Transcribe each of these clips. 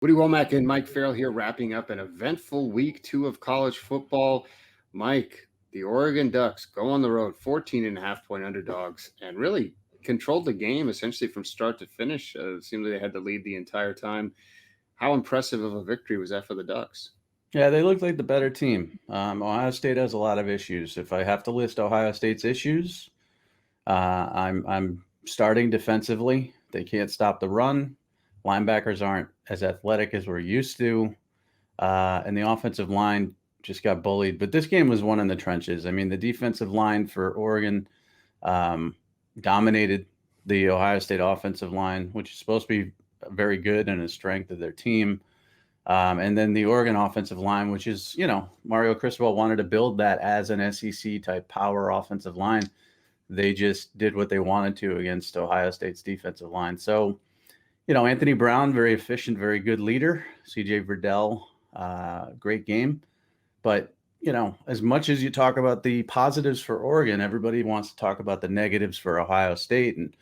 Woody Wommack and Mike Farrell here, wrapping up an eventful week 2 of college football. Mike, the Oregon Ducks go on the road, 14.5-point underdogs, and really controlled the game essentially from start to finish. It seemed like they had the lead the entire time. How impressive of a victory was that for the Ducks? Yeah, they look like the better team. Ohio State has a lot of issues. If I have to list Ohio State's issues, I'm starting defensively. They can't stop the run. Linebackers aren't as athletic as we're used to, and the offensive line just got bullied. But this game was won in the trenches. I mean, the defensive line for Oregon um, dominated the Ohio State offensive line, which is supposed to be very good and a strength of their team. And then the Oregon offensive line, which is, Mario Cristobal wanted to build that as an SEC type power offensive line. They just did what they wanted to against Ohio State's defensive line. So, Anthony Brown, very efficient, very good leader. CJ Verdell, great game. But, as much as you talk about the positives for Oregon, everybody wants to talk about the negatives for Ohio State, and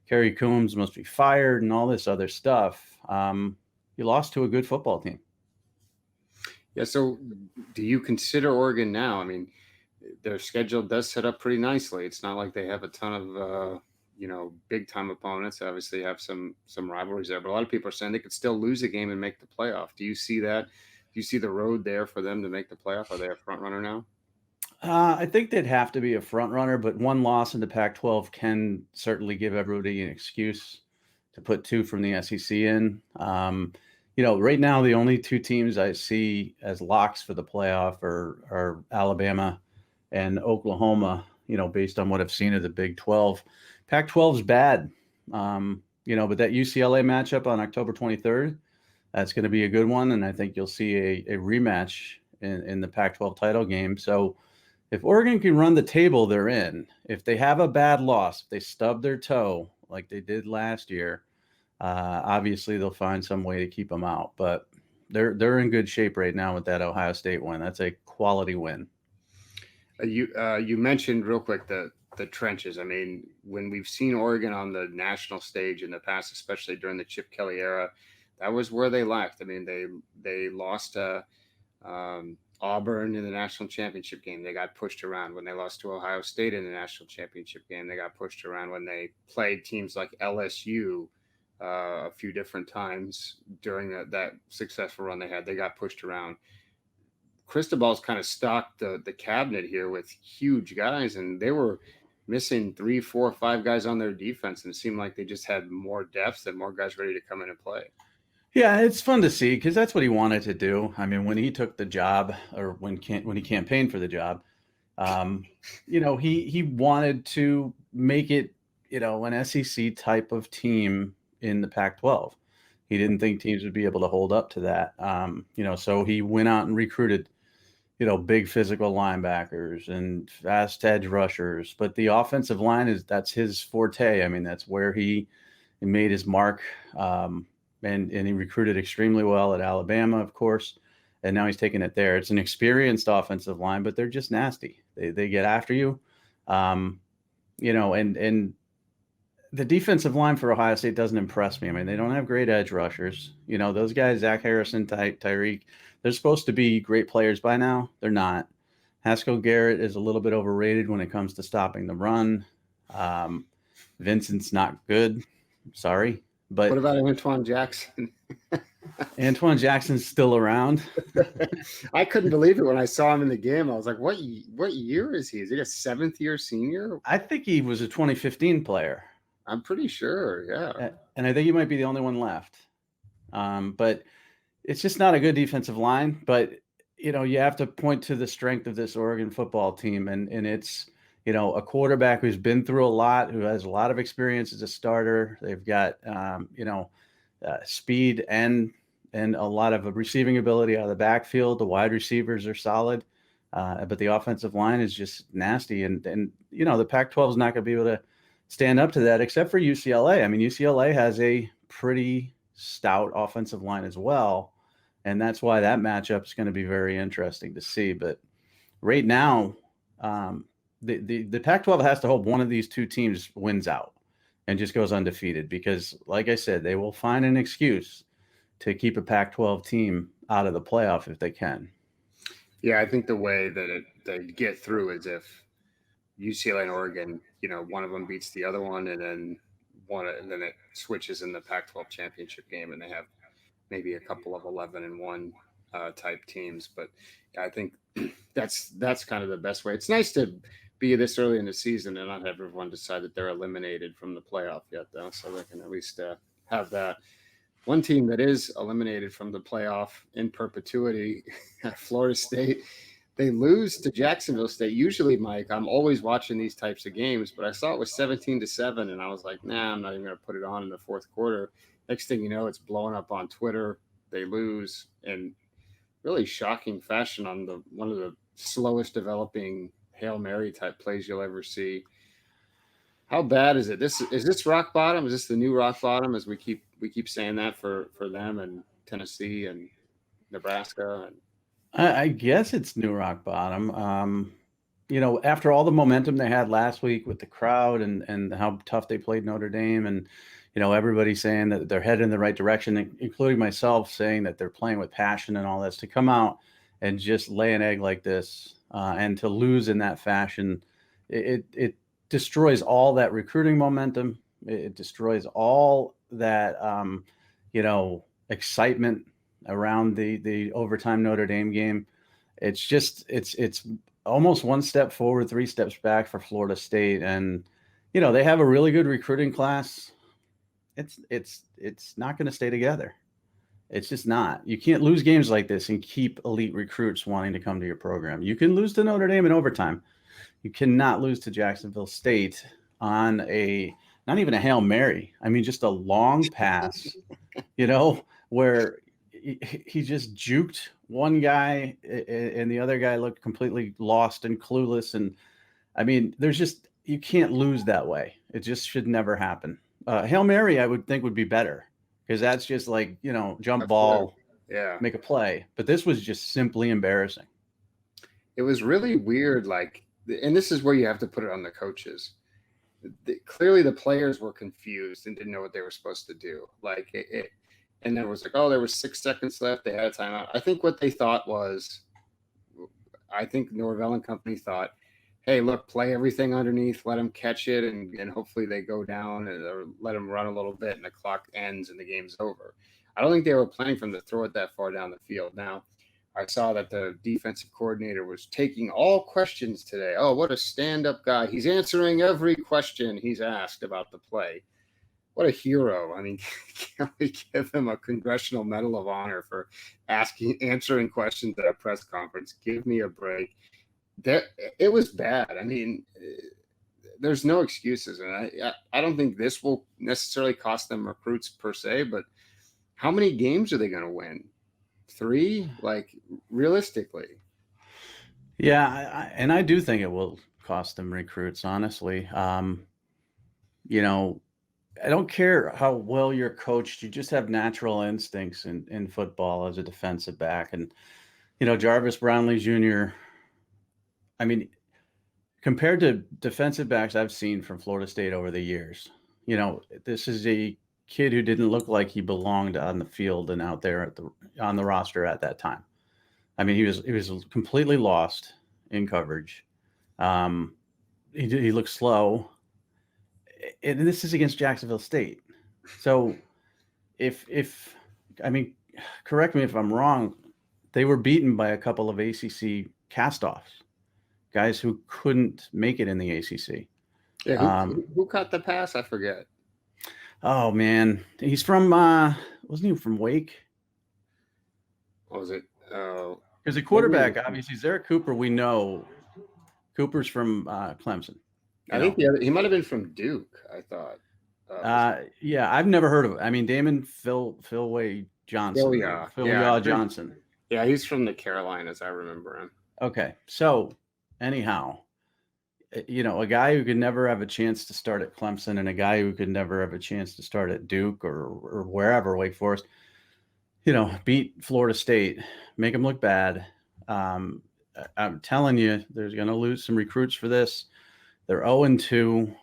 Kerry Coombs must be fired and all this other stuff. You lost to a good football team. Yeah, so do you consider Oregon now? I mean, their schedule does set up pretty nicely. It's not like they have a ton of big time opponents. They obviously have some rivalries there, but a lot of people are saying they could still lose a game and make the playoff. Do you see that? Do you see the road there for them to make the playoff? Are they a front runner now? I think they'd have to be a front runner, but one loss in the Pac-12 can certainly give everybody an excuse to put two from the SEC in. Right now the only two teams I see as locks for the playoff are Alabama and Oklahoma. Based on what I've seen of the Big 12. Pac-12 is bad, but that UCLA matchup on October 23rd, that's going to be a good one, and I think you'll see a rematch in the Pac-12 title game. So if Oregon can run the table, they're in. If they have a bad loss, if they stub their toe like they did last year, obviously they'll find some way to keep them out. But they're in good shape right now with that Ohio State win. That's a quality win. You mentioned real quick the trenches. I mean, when we've seen Oregon on the national stage in the past, especially during the Chip Kelly era, that was where they lacked. I mean, they lost Auburn in the national championship game. They got pushed around. When they lost to Ohio State in the national championship game, they got pushed around. When they played teams like LSU a few different times during that successful run they got pushed around. Cristobal's kind of stocked the cabinet here with huge guys, and they were missing 3, 4, 5 guys on their defense, and it seemed like they just had more depth and more guys ready to come in and play. Yeah, it's fun to see because that's what he wanted to do. I mean, when he took the job, or when he campaigned for the job, he wanted to make it, an SEC type of team in the Pac-12. He didn't think teams would be able to hold up to that. So he went out and recruited, big physical linebackers and fast edge rushers. But the offensive line that's his forte. I mean, that's where he made his mark. And he recruited extremely well at Alabama, of course, and now he's taking it there. It's an experienced offensive line, but they're just nasty. They get after you, and the defensive line for Ohio State doesn't impress me. I mean, they don't have great edge rushers. Those guys, Zach Harrison, Tyreek, they're supposed to be great players by now. They're not. Haskell Garrett is a little bit overrated when it comes to stopping the run. Vincent's not good. Sorry. But what about Antoine Jackson? Antoine Jackson's still around. I couldn't believe it when I saw him in the game. I was like, what year is he? Is he a 7th-year senior? I think he was a 2015 player. I'm pretty sure, yeah. And I think he might be the only one left. But it's just not a good defensive line. But, you have to point to the strength of this Oregon football team. And it's, a quarterback who's been through a lot, who has a lot of experience as a starter. They've got, speed and a lot of receiving ability out of the backfield. The wide receivers are solid, but the offensive line is just nasty. And the Pac-12 is not going to be able to stand up to that, except for UCLA. I mean, UCLA has a pretty stout offensive line as well, and that's why that matchup is going to be very interesting to see. But right now, the Pac-12 has to hope one of these two teams wins out and just goes undefeated because, like I said, they will find an excuse to keep a Pac-12 team out of the playoff if they can. Yeah, I think the way that they get through is if UCLA and Oregon, one of them beats the other one, and then it switches in the Pac-12 championship game, and they have maybe a couple of 11-1 type teams. But I think that's kind of the best way. It's nice to be this early in the season and not have everyone decide that they're eliminated from the playoff yet, though, so they can at least have that. One team that is eliminated from the playoff in perpetuity, Florida State. They lose to Jacksonville State. Usually, Mike, I'm always watching these types of games, but I saw it was 17-7, and I was like, nah, I'm not even going to put it on in the fourth quarter. Next thing you know, it's blowing up on Twitter. They lose in really shocking fashion on one of the slowest developing Hail Mary type plays you'll ever see. How bad is it? Is this rock bottom? Is this the new rock bottom? As we keep saying that for them and Tennessee and Nebraska. I guess it's new rock bottom. After all the momentum they had last week with the crowd and how tough they played Notre Dame, and everybody saying that they're headed in the right direction, including myself saying that they're playing with passion and all this, to come out and just lay an egg like this and to lose in that fashion, it destroys all that recruiting momentum. It destroys all that, excitement around the overtime Notre Dame game. It's just, it's almost one step forward, 3 steps back for Florida State. And, they have a really good recruiting class. It's not going to stay together. It's just not. You can't lose games like this and keep elite recruits wanting to come to your program. You can lose to Notre Dame in overtime. You cannot lose to Jacksonville State on not even a Hail Mary. I mean, just a long pass, where he just juked one guy and the other guy looked completely lost and clueless. And I mean, you can't lose that way. It just should never happen. Hail Mary, I would think, would be better because that's just like, jump ball, make a play. But this was just simply embarrassing. It was really weird. And this is where you have to put it on the coaches. Clearly the players were confused and didn't know what they were supposed to do. And there was there was 6 seconds left. They had a timeout. I think what they thought was, Norvell and company thought, hey, look, play everything underneath, let them catch it, and hopefully they go down, or let them run a little bit and the clock ends and the game's over. I don't think they were planning for them to throw it that far down the field. Now, I saw that the defensive coordinator was taking all questions today. Oh, what a stand-up guy. He's answering every question he's asked about the play. What a hero. I mean, can we give him a Congressional Medal of Honor for answering questions at a press conference? Give me a break. It was bad. I mean, there's no excuses. And I don't think this will necessarily cost them recruits per se, but how many games are they going to win? 3, realistically. Yeah, and I do think it will cost them recruits, honestly. I don't care how well you're coached. You just have natural instincts in football as a defensive back. And, Jarvis Brownlee Jr., I mean, compared to defensive backs I've seen from Florida State over the years, this is a kid who didn't look like he belonged on the field and out there on the roster at that time. I mean, he was completely lost in coverage. He looked slow. And this is against Jacksonville State. So correct me if I'm wrong, they were beaten by a couple of ACC castoffs, guys who couldn't make it in the ACC. Yeah, who caught the pass? I forget. Oh man, he's from wasn't he from Wake? What was it? Because the quarterback, obviously, Zarek Cooper. We know Cooper's from Clemson. I think he might have been from Duke. I thought. Yeah, I've never heard of it. I mean, Damon Philway Johnson. Johnson. Yeah, he's from the Carolinas. I remember him. Okay, so anyhow, a guy who could never have a chance to start at Clemson and a guy who could never have a chance to start at Duke or wherever, Wake Forest, beat Florida State, make them look bad. I'm telling you, there's going to lose some recruits for this. They're 0-2.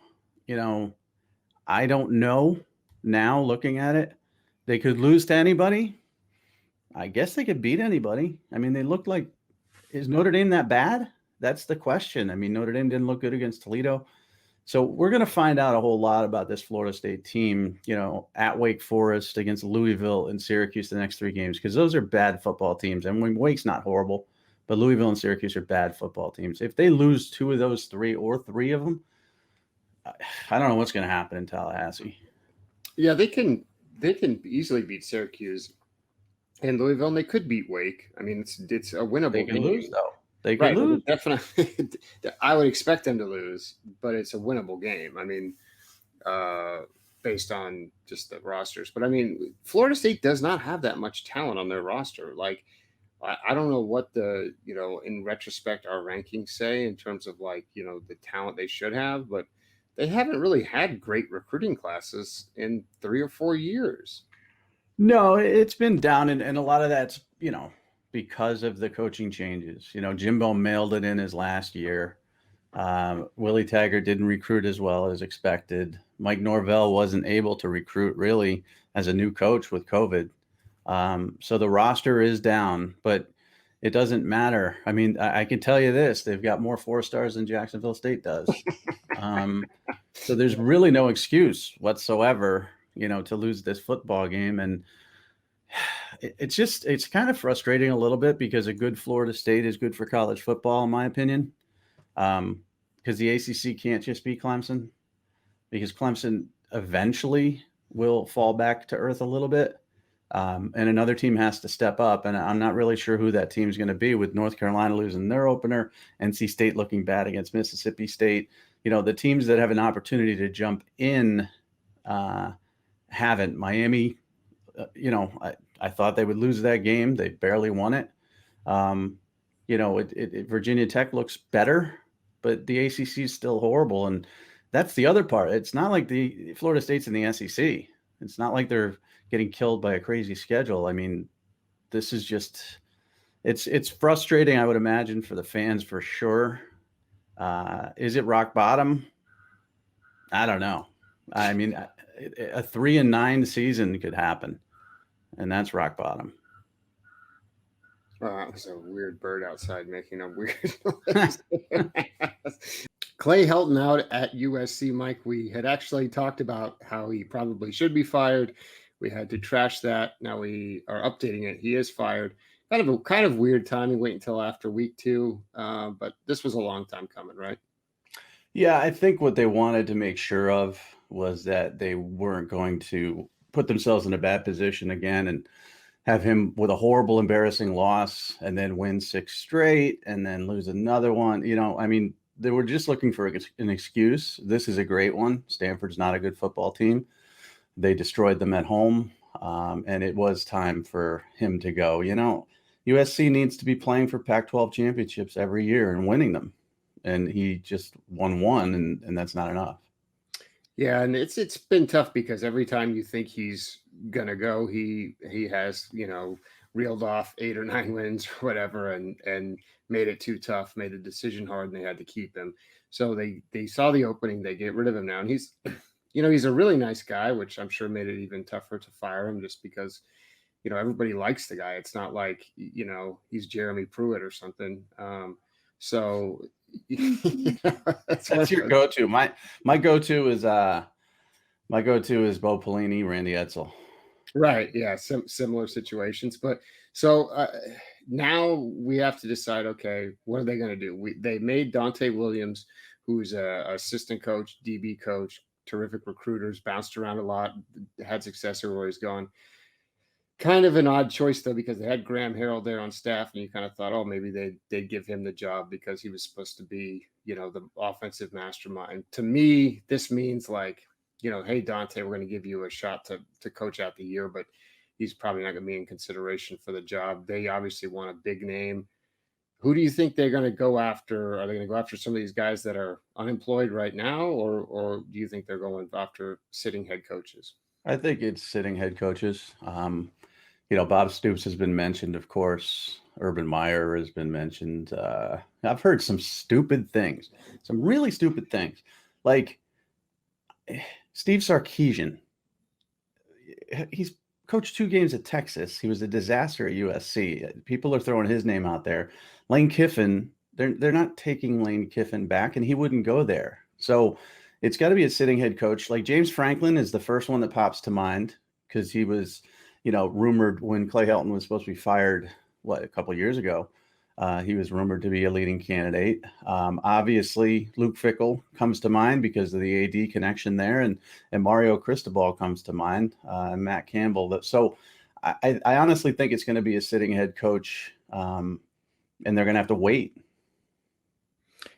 I don't know now looking at it. They could lose to anybody. I guess they could beat anybody. I mean, they looked like, is Notre Dame that bad? That's the question. I mean, Notre Dame didn't look good against Toledo. So we're going to find out a whole lot about this Florida State team, at Wake Forest, against Louisville and Syracuse the next 3 games, because those are bad football teams. And when Wake's not horrible, but Louisville and Syracuse are bad football teams. If they lose 2 of those 3 or 3 of them, I don't know what's going to happen in Tallahassee. Yeah, they can easily beat Syracuse and Louisville, and they could beat Wake. I mean, it's a winnable They could game. lose, though. They could lose. Definitely. I would expect them to lose, but it's a winnable game. I mean, based on just the rosters. But I mean, Florida State does not have that much talent on their roster. Like, I don't know what the, in retrospect, our rankings say in terms of like, the talent they should have, but they haven't really had great recruiting classes in 3 or 4 years. No, it's been down, and a lot of that's, because of the coaching changes. Jimbo mailed it in his last year. Willie Taggart didn't recruit as well as expected. Mike Norvell wasn't able to recruit really as a new coach with COVID. So the roster is down, but it doesn't matter. I mean, I can tell you this, they've got more 4-stars than Jacksonville State does. So there's really no excuse whatsoever, to lose this football game. And it's kind of frustrating a little bit, because a good Florida State is good for college football, in my opinion. Because the ACC can't just be Clemson, because Clemson eventually will fall back to earth a little bit. And another team has to step up. And I'm not really sure who that team's going to be, with North Carolina losing their opener, NC State looking bad against Mississippi State. The teams that have an opportunity to jump in haven't. Miami, I thought they would lose that game. They barely won it. Virginia Tech looks better, but the ACC is still horrible. And that's the other part. It's not like the Florida State's in the SEC. It's not like they're getting killed by a crazy schedule. I mean, this is just, it's frustrating, I would imagine, for the fans for sure. Is it rock bottom? I don't know. I mean, a 3-9 season could happen, and that's rock bottom. Oh, that was a weird bird outside making a weird noise. Clay Helton out at USC, Mike. We had actually talked about how he probably should be fired. We had to trash that. Now we are updating it. He is fired. Kind of weird timing. Wait until after week 2. But this was a long time coming, right? Yeah, I think what they wanted to make sure of was that they weren't going to put themselves in a bad position again and have him with a horrible, embarrassing loss and then win 6 straight and then lose another one. I mean, they were just looking for an excuse. This is a great one. Stanford's not a good football team. They destroyed them at home, and it was time for him to go. USC needs to be playing for Pac-12 championships every year and winning them. And he just won 1, and that's not enough. Yeah, and it's been tough, because every time you think he's gonna go, he has reeled off 8 or 9 wins or whatever, and made it too tough, made the decision hard, and they had to keep him. So they saw the opening, they get rid of him now, and he's he's a really nice guy, which I'm sure made it even tougher to fire him, just because everybody likes the guy. It's not like he's Jeremy Pruitt or something. So that's your go-to. My go-to is Bo Pelini, Randy Edsall. Right. Yeah. Similar situations. But so now we have to decide, okay, what are they going to do? They made Dante Williams, who's a assistant coach, DB coach, terrific recruiters, bounced around a lot, had success everywhere he's gone. Kind of an odd choice, though, because they had Graham Harrell there on staff, and you kind of thought, oh, maybe they'd give him the job because he was supposed to be, the offensive mastermind. To me, this means like, hey, Dante, we're going to give you a shot to coach out the year, but he's probably not going to be in consideration for the job. They obviously want a big name. Who do you think they're going to go after? Are they going to go after some of these guys that are unemployed right now, or do you think they're going after sitting head coaches? I think it's sitting head coaches. Bob Stoops has been mentioned, of course. Urban Meyer has been mentioned. I've heard some stupid things, some really stupid things. Like Steve Sarkisian, he's coached 2 games at Texas. He was a disaster at USC. People are throwing his name out there. Lane Kiffin, they're not taking Lane Kiffin back, and he wouldn't go there. So it's got to be a sitting head coach. Like James Franklin is the first one that pops to mind because he was, rumored when Clay Helton was supposed to be fired, a couple of years ago. He was rumored to be a leading candidate. Obviously, Luke Fickell comes to mind because of the AD connection there, and Mario Cristobal comes to mind, and Matt Campbell. So I honestly think it's going to be a sitting head coach, and they're going to have to wait.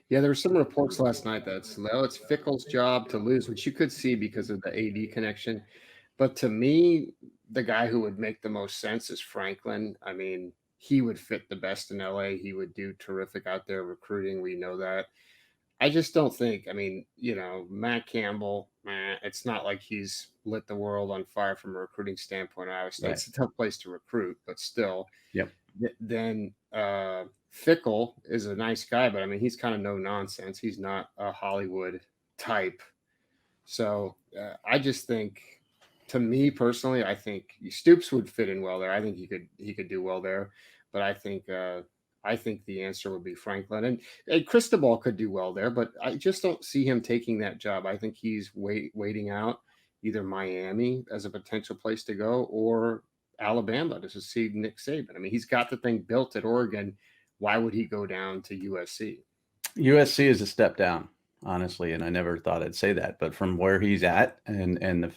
Yeah, there were some reports last night that it's Fickell's job to lose, which you could see because of the AD connection. But to me, the guy who would make the most sense is Franklin. I mean, he would fit the best in LA. He would do terrific out there recruiting. We know that. I just don't think, Matt Campbell, it's not like he's lit the world on fire from a recruiting standpoint. Iowa State, Right. It's a tough place to recruit, but still. Yep. Then Fickell is a nice guy, but I mean, he's kind of no nonsense. He's not a Hollywood type. So I just think, to me personally, I think Stoops would fit in well there. I think he could do well there, but I think the answer would be Franklin, and Cristobal could do well there, but I just don't see him taking that job. I think he's waiting out either Miami as a potential place to go or Alabama to succeed Nick Saban. I mean, he's got the thing built at Oregon. Why would he go down to USC? USC is a step down, honestly, and I never thought I'd say that, but from where he's at and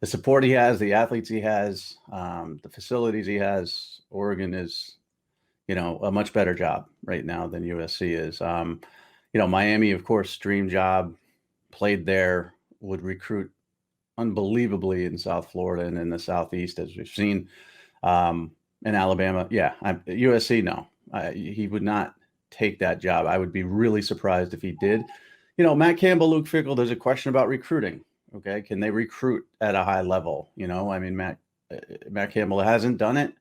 the support he has, the athletes he has, the facilities he has, Oregon is, a much better job right now than USC is. Miami, of course, dream job, played there, would recruit unbelievably in South Florida and in the Southeast, as we've seen. In Alabama, USC, no. He would not take that job. I would be really surprised if he did. Matt Campbell, Luke Fickell, there's a question about recruiting. Okay, can they recruit at a high level? Matt Campbell hasn't done it.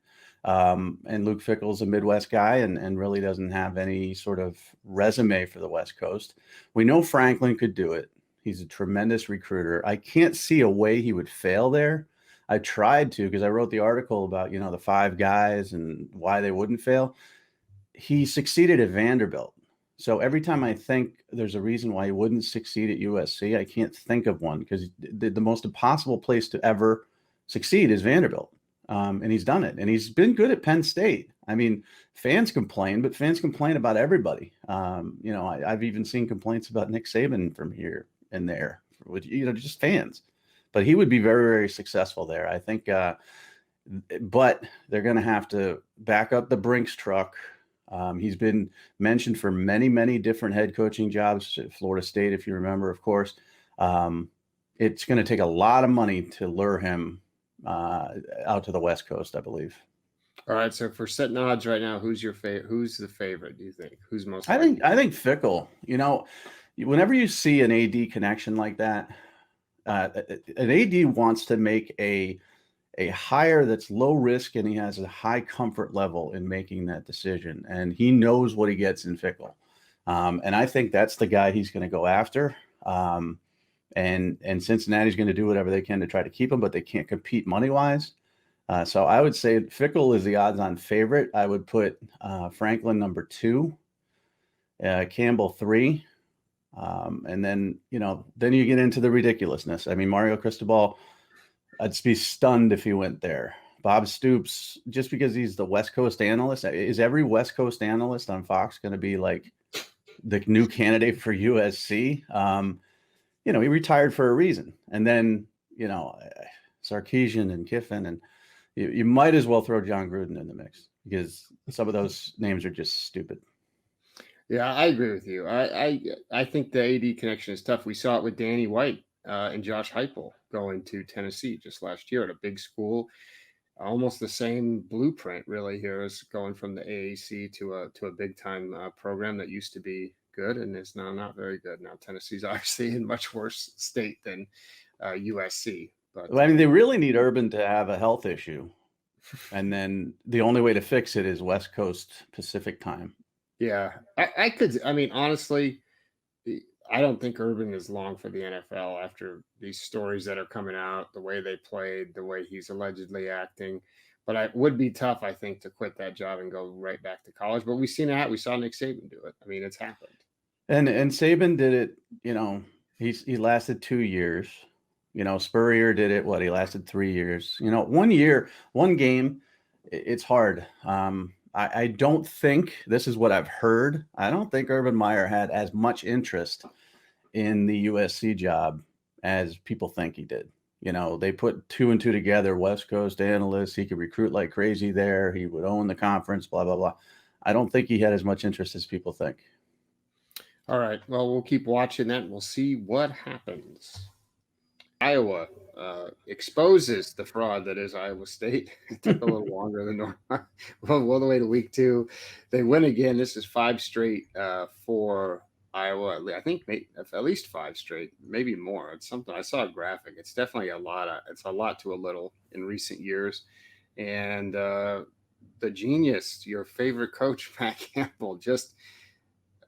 And Luke Fickell's a Midwest guy and really doesn't have any sort of resume for the West Coast. We know Franklin could do it. He's a tremendous recruiter. I can't see a way he would fail there. I tried to, because I wrote the article about, the 5 guys and why they wouldn't fail. He succeeded at Vanderbilt. So every time I think there's a reason why he wouldn't succeed at USC, I can't think of one, because the most impossible place to ever succeed is Vanderbilt. And he's done it. And he's been good at Penn State. I mean, fans complain, but fans complain about everybody. I've even seen complaints about Nick Saban from here and there, with, just fans. But he would be very, very successful there, I think. But they're going to have to back up the Brinks truck. He's been mentioned for many, many different head coaching jobs at Florida State, if you remember, of course. It's going to take a lot of money to lure him out to the West Coast, I believe. All right, so for setting odds right now, who's your favorite? Who's the favorite? Do you think? Who's most? I think Fickell. Whenever you see an AD connection like that, an AD wants to make a hire that's low risk, and he has a high comfort level in making that decision, and he knows what he gets in Fickell. And I think that's the guy he's going to go after. And Cincinnati's going to do whatever they can to try to keep him, but they can't compete money-wise. So I would say Fickell is the odds-on favorite. I would put Franklin number 2, Campbell 3, and then you get into the ridiculousness. I mean, Mario Cristobal, I'd be stunned if he went there. Bob Stoops, just because he's the West Coast analyst, is every West Coast analyst on Fox going to be like the new candidate for USC? He retired for a reason. And then, Sarkisian and Kiffin, and you might as well throw John Gruden in the mix, because some of those names are just stupid. Yeah, I agree with you. I think the AD connection is tough. We saw it with Danny White and Josh Heupel going to Tennessee just last year at a big school. Almost the same blueprint, really, here is going from the AAC to a big time program that used to be good and is now not very good. Now Tennessee's obviously in much worse state than USC. But I mean, they really need Urban to have a health issue, and then the only way to fix it is West Coast Pacific time. Yeah, I could. I mean, honestly, I don't think Urban is long for the NFL after these stories that are coming out, the way they played, the way he's allegedly acting. But it would be tough, I think, to quit that job and go right back to college. But we've seen it. We saw Nick Saban do it. I mean, it's happened. And Saban did it, he lasted 2 years. Spurrier did it, he lasted 3 years. 1 year, one game, it's hard. I don't think, this is what I've heard, I don't think Urban Meyer had as much interest in the USC job as people think he did. They put 2 and 2 together, West Coast analyst, he could recruit like crazy there, he would own the conference, blah, blah, blah. I don't think he had as much interest as people think. All right. Well, we'll keep watching that and we'll see what happens. Iowa exposes the fraud that is Iowa State. It took a little longer than normal. Well, all the way to week 2. They win again. This is 5 straight for Iowa. I think at least 5 straight, maybe more. It's something. I saw a graphic. It's definitely it's a lot to a little in recent years. And the genius, your favorite coach, Matt Campbell, just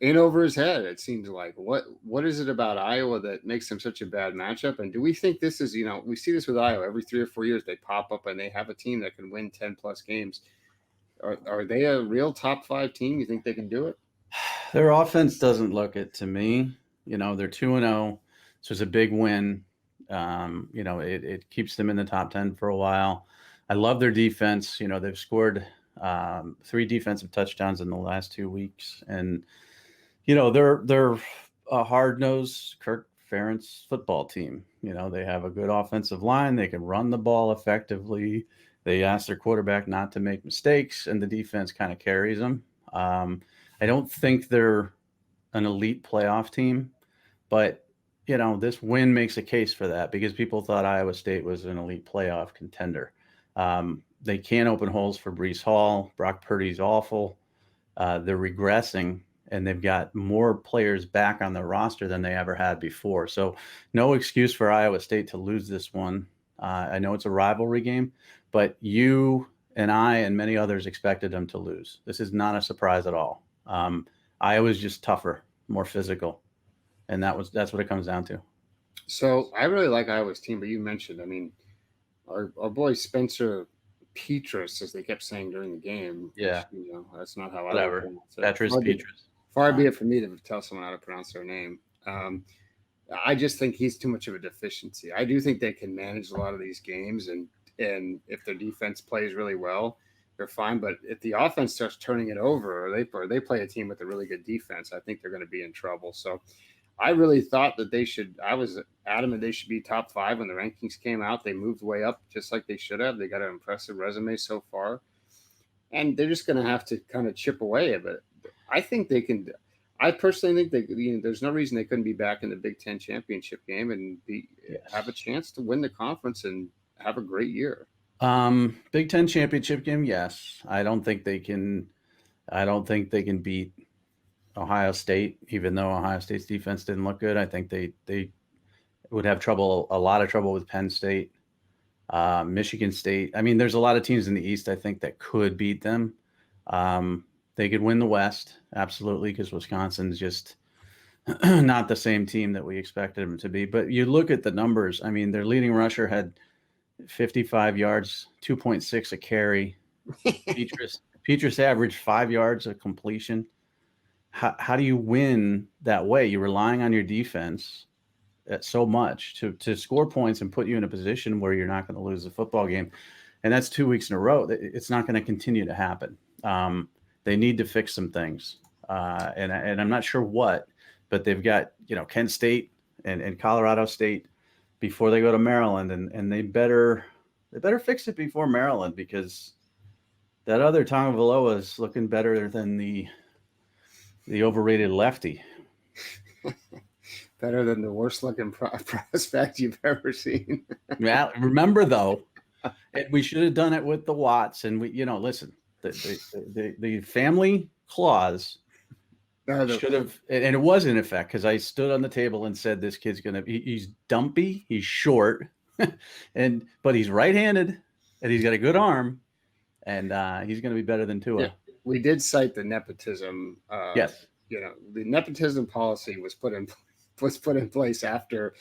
in over his head. It seems like what is it about Iowa that makes them such a bad matchup? And do we think this is, we see this with Iowa every 3 or 4 years, they pop up and they have a team that can win 10 plus games. Are they a real top 5 team? You think they can do it? Their offense doesn't look it to me. They're 2-0, so it's a big win. It keeps them in the top 10 for a while. I love their defense. They've scored 3 defensive touchdowns in the last 2 weeks, and they're a hard-nosed Kirk Ferentz football team. They have a good offensive line. They can run the ball effectively. They ask their quarterback not to make mistakes, and the defense kind of carries them. I don't think they're an elite playoff team, but this win makes a case for that because people thought Iowa State was an elite playoff contender. They can't open holes for Breece Hall. Brock Purdy's awful. They're regressing, and they've got more players back on the roster than they ever had before. So no excuse for Iowa State to lose this one. I know it's a rivalry game, but you and I and many others expected them to lose. This is not a surprise at all. Iowa's just tougher, more physical, and that's what it comes down to. So I really like Iowa's team, but you mentioned, our boy Spencer Petras, as they kept saying during the game. Yeah. Which, that's not how Whatever. I pronounce it. Petras. Far be it from me to tell someone how to pronounce their name. I just think he's too much of a deficiency. I do think they can manage a lot of these games, and if their defense plays really well, they're fine. But if the offense starts turning it over, or they play a team with a really good defense, I think they're going to be in trouble. So I really thought that they should. I was adamant they should be top 5 when the rankings came out. They moved way up just like they should have. They got an impressive resume so far, and they're just going to have to kind of chip away at it. I think they can. I personally think there's no reason they couldn't be back in the Big Ten championship game and have a chance to win the conference and have a great year. Big Ten championship game, yes. I don't think they can beat Ohio State, even though Ohio State's defense didn't look good. I think they would have a lot of trouble with Penn State, Michigan State. There's a lot of teams in the East, I think, that could beat them. They could win the West, absolutely, because Wisconsin's just not the same team that we expected them to be. But you look at the numbers. Their leading rusher had 55 yards, 2.6 a carry. Petras averaged 5 yards of completion. How do you win that way? You're relying on your defense so much to score points and put you in a position where you're not going to lose the football game. And that's 2 weeks in a row. It's not going to continue to happen. They need to fix some things. And I'm not sure what, but they've got, Kent State and Colorado State before they go to Maryland, and they better fix it before Maryland, because that other Tagovailoa is looking better than the overrated lefty. Better than the worst looking prospect you've ever seen. Yeah, remember though, we should have done it with the Watts, and listen, the family clause should have, and it was in effect, because I stood on the table and said this kid's he's dumpy, he's short, but he's right-handed, and he's got a good arm, and he's going to be better than Tua. Yeah, we did cite the nepotism. Yes, the nepotism policy was put in place was put in place after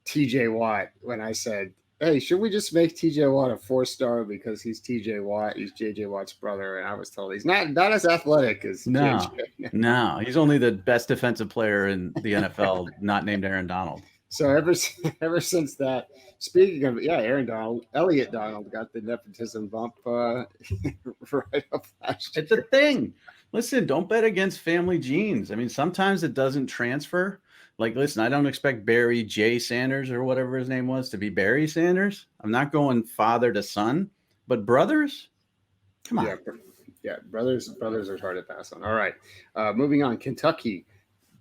TJ Watt when I said, hey, should we just make TJ Watt a 4-star because he's TJ Watt, he's JJ Watt's brother, and I was told he's not as athletic as No, JJ. no, he's only the best defensive player in the NFL, not named Aaron Donald. So ever since that, speaking of Aaron Donald, Elliot Donald got the nepotism bump right up last year. It's a thing. Listen, don't bet against family genes. I mean, sometimes it doesn't transfer. Like, listen, I don't expect Barry J. Sanders or whatever his name was to be Barry Sanders. I'm not going father to son, but brothers, come on. Yeah, brothers are hard to pass on. All right, moving on. Kentucky,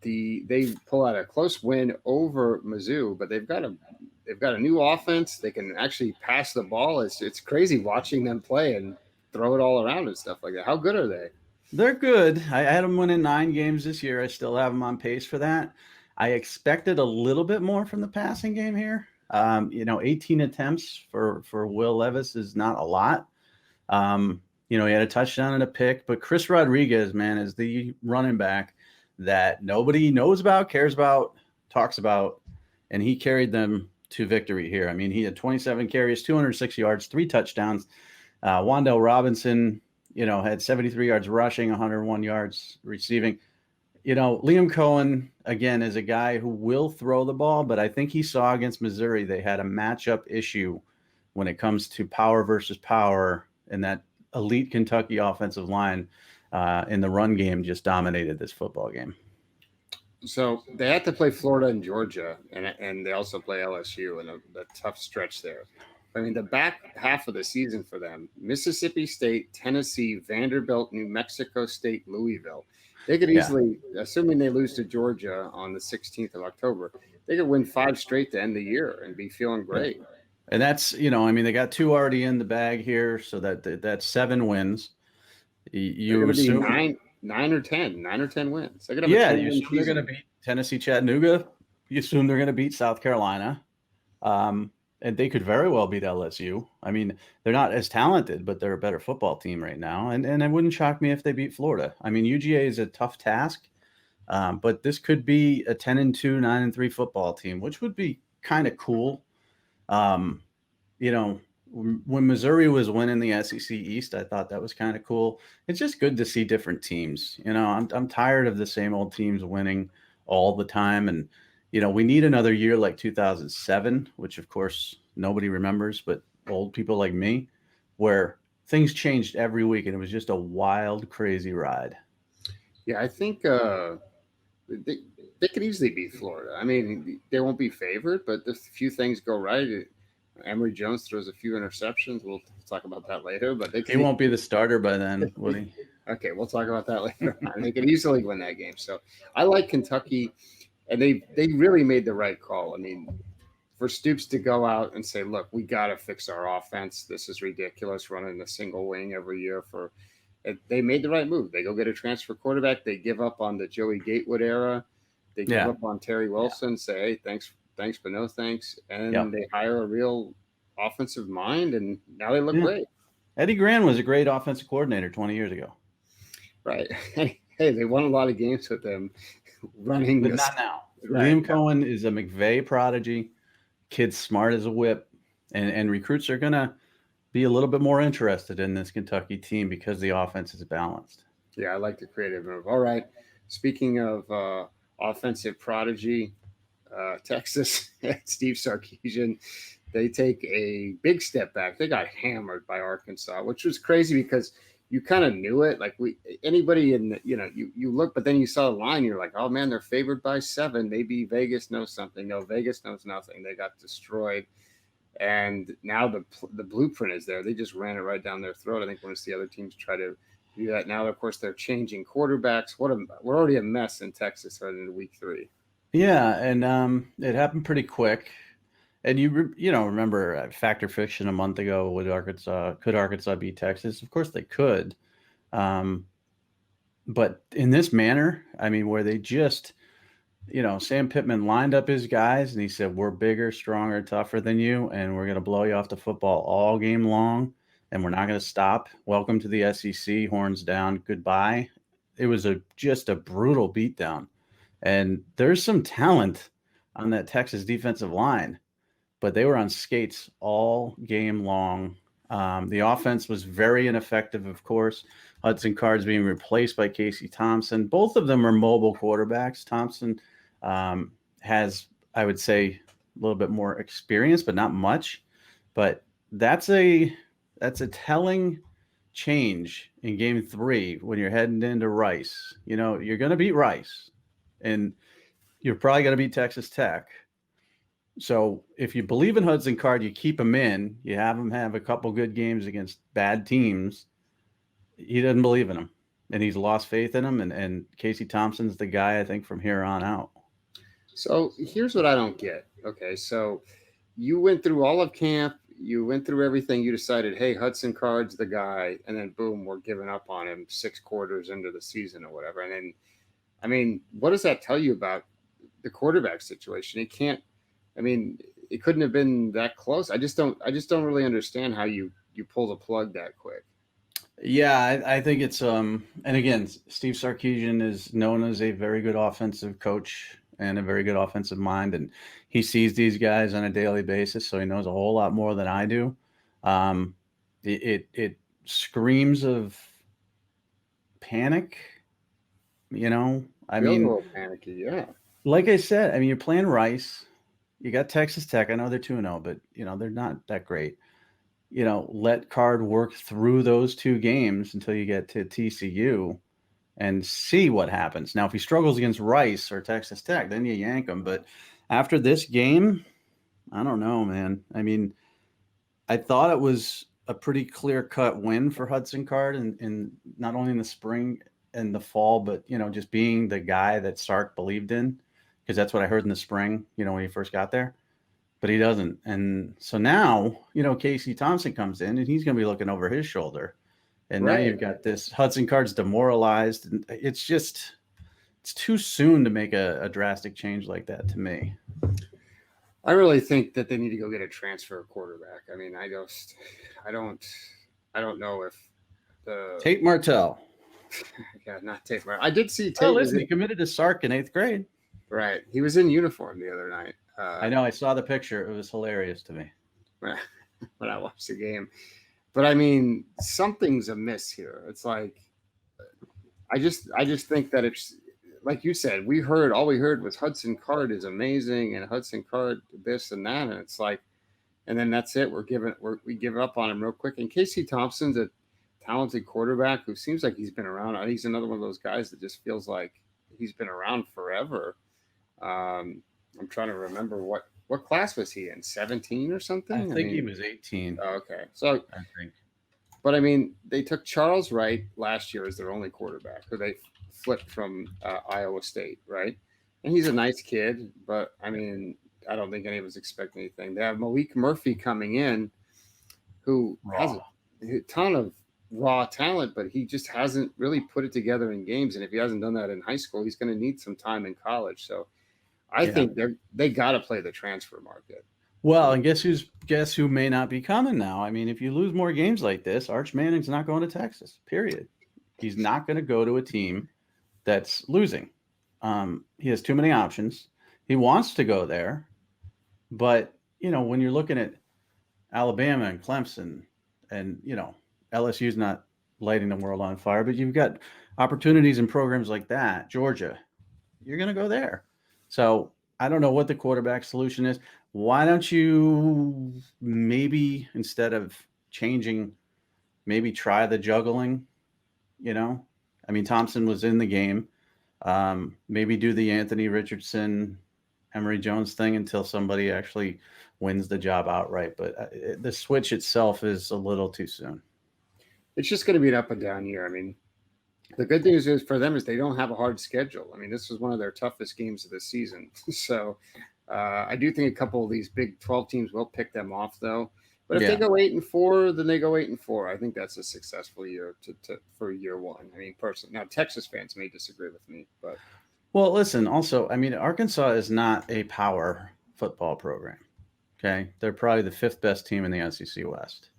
they pull out a close win over Mizzou, but they've got a new offense. They can actually pass the ball. It's crazy watching them play and throw it all around and stuff like that. How good are they? They're good. I had them winning 9 games this year. I still have them on pace for that. I expected a little bit more from the passing game here. 18 attempts for Will Levis is not a lot. He had a touchdown and a pick, but Chris Rodriguez, man, is the running back that nobody knows about, cares about, talks about, and he carried them to victory here. I mean, he had 27 carries, 206 yards, 3 touchdowns. Wan'Dale Robinson, had 73 yards rushing, 101 yards receiving. Liam Cohen, again, is a guy who will throw the ball, but I think he saw against Missouri they had a matchup issue when it comes to power versus power, and that elite Kentucky offensive line in the run game just dominated this football game. So they had to play Florida and Georgia, and they also play LSU in a tough stretch there. I mean, the back half of the season for them, Mississippi State, Tennessee, Vanderbilt, New Mexico State, Louisville. They could easily, assuming they lose to Georgia on the 16th of October, they could win 5 straight to end the year and be feeling great. And that's, they got 2 already in the bag here, so that's 7 wins. You assume be 9 or 10 wins. You assume they're going to beat Tennessee, Chattanooga. You assume they're going to beat South Carolina. And they could very well beat LSU. I mean, they're not as talented, but they're a better football team right now. And it wouldn't shock me if they beat Florida. I mean, UGA is a tough task, but this could be a 10-2, 9-3 football team, which would be kind of cool. When Missouri was winning the SEC East, I thought that was kind of cool. It's just good to see different teams. I'm tired of the same old teams winning all the time. And, we need another year like 2007, which of course nobody remembers, but old people like me, where things changed every week and it was just a wild, crazy ride. Yeah, I think they could easily beat Florida. I mean, they won't be favored, but if a few things go right, Emory Jones throws a few interceptions. We'll talk about that later. But he won't be the starter by then, will he? Okay, we'll talk about that later. They could easily win that game. So I like Kentucky, and they really made the right call. I mean, for Stoops to go out and say, look, we got to fix our offense. This is ridiculous running a single wing every year. They made the right move. They go get a transfer quarterback. They give up on the Joey Gatewood era. They give up on Terry Wilson, say, hey, thanks, but no thanks. And they hire a real offensive mind, and now they look great. Eddie Gran was a great offensive coordinator 20 years ago. Right. Hey, they won a lot of games with them running. But not now. Right. Liam Cohen is a McVay prodigy. Kid's smart as a whip. And recruits are going to be a little bit more interested in this Kentucky team because the offense is balanced. Yeah, I like the creative move. All right. Speaking of offensive prodigy, Texas, Steve Sarkisian, they take a big step back. They got hammered by Arkansas, which was crazy because you kind of knew it. Like anybody in the, you look, but then you saw the line, you're like, oh man, they're favored by 7. Maybe Vegas knows something. No, Vegas knows nothing. They got destroyed. And now the blueprint is there. They just ran it right down their throat. I think once the other teams try to do that now, of course, they're changing quarterbacks. We're already a mess in Texas right into week 3. Yeah, and it happened pretty quick. And you remember Factor Fiction a month ago with could Arkansas beat Texas? Of course they could. But in this manner, I mean, where they just, Sam Pittman lined up his guys and he said, we're bigger, stronger, tougher than you, and we're going to blow you off the football all game long, and we're not going to stop. Welcome to the SEC, horns down, goodbye. It was just a brutal beatdown. And there's some talent on that Texas defensive line, but they were on skates all game long. The offense was very ineffective, of course. Hudson Card's being replaced by Casey Thompson. Both of them are mobile quarterbacks. Thompson has, I would say, a little bit more experience, but not much. But that's a telling change in game 3 when you're heading into Rice. You know, you're going to beat Rice, and you're probably going to beat Texas Tech. So if you believe in Hudson Card, you keep him in. You have him have a couple good games against bad teams. He doesn't believe in him, and he's lost faith in him. And Casey Thompson's the guy, I think, from here on out. So here's what I don't get. Okay, so you went through all of camp. You went through everything. You decided, hey, Hudson Card's the guy. And then, boom, we're giving up on him 6 quarters into the season or whatever. And then, I mean, what does that tell you about the quarterback situation? It can't – I mean, it couldn't have been that close. I just don't really understand how you pull the plug that quick. Yeah, I think it's and again, Steve Sarkisian is known as a very good offensive coach and a very good offensive mind, and he sees these guys on a daily basis, so he knows a whole lot more than I do. It screams of panic, you know. I mean, a little panicky, yeah. Like I said, I mean, you're playing Rice. You got Texas Tech. I know they're 2-0, but, you know, they're not that great. You know, let Card work through those 2 games until you get to TCU and see what happens. Now, if he struggles against Rice or Texas Tech, then you yank him. But after this game, I don't know, man. I mean, I thought it was a pretty clear-cut win for Hudson Card in not only in the spring and the fall, but, you know, just being the guy that Sark believed in. Because that's what I heard in the spring, you know, when he first got there. But he doesn't. And so now, you know, Casey Thompson comes in, and he's going to be looking over his shoulder. And now you've got this Hudson Card's demoralized. And it's too soon to make a drastic change like that to me. I really think that they need to go get a transfer quarterback. I mean, I don't know if the Tate Martell. Yeah, not Tate Martell. I did see Tate. Oh, listen, he committed to Sark in 8th grade. Right. He was in uniform the other night. I know. I saw the picture. It was hilarious to me when I watched the game. But I mean, something's amiss here. It's like, I just think that it's like you said. All we heard was Hudson Card is amazing, and Hudson Card this and that, and it's like, and then that's it. We give up on him real quick. And Casey Thompson's a talented quarterback who seems like he's been around. He's another one of those guys that just feels like he's been around forever. I'm trying to remember what class was he in? 17 or something? I think he was 18. Oh, okay. So I think. But I mean, they took Charles Wright last year as their only quarterback, who they flipped from Iowa State, right? And he's a nice kid, but I mean, I don't think any of us expect anything. They have Malik Murphy coming in, who has a ton of raw talent, but he just hasn't really put it together in games. And if he hasn't done that in high school, he's going to need some time in college. So I think they got to play the transfer market. Well, and guess who may not be coming now? I mean, if you lose more games like this, Arch Manning's not going to Texas, period. He's not going to go to a team that's losing. He has too many options. He wants to go there, but, you know, when you're looking at Alabama and Clemson and, you know, LSU's not lighting the world on fire, but you've got opportunities in programs like that, Georgia, you're going to go there. So I don't know what the quarterback solution is. Why don't you maybe, instead of changing, maybe try the juggling, you know? I mean, Thompson was in the game. Maybe do the Anthony Richardson, Emory Jones thing until somebody actually wins the job outright. But the switch itself is a little too soon. It's just going to be an up and down year. I mean, the good news is for them is they don't have a hard schedule. I mean, this was one of their toughest games of the season. So I do think a couple of these Big 12 teams will pick them off, though. But if they go 8-4, then they go 8-4. I think that's a successful year for year one. I mean, personally, now Texas fans may disagree with me, but well, listen. Also, I mean, Arkansas is not a power football program. Okay, they're probably the 5th best team in the SEC West.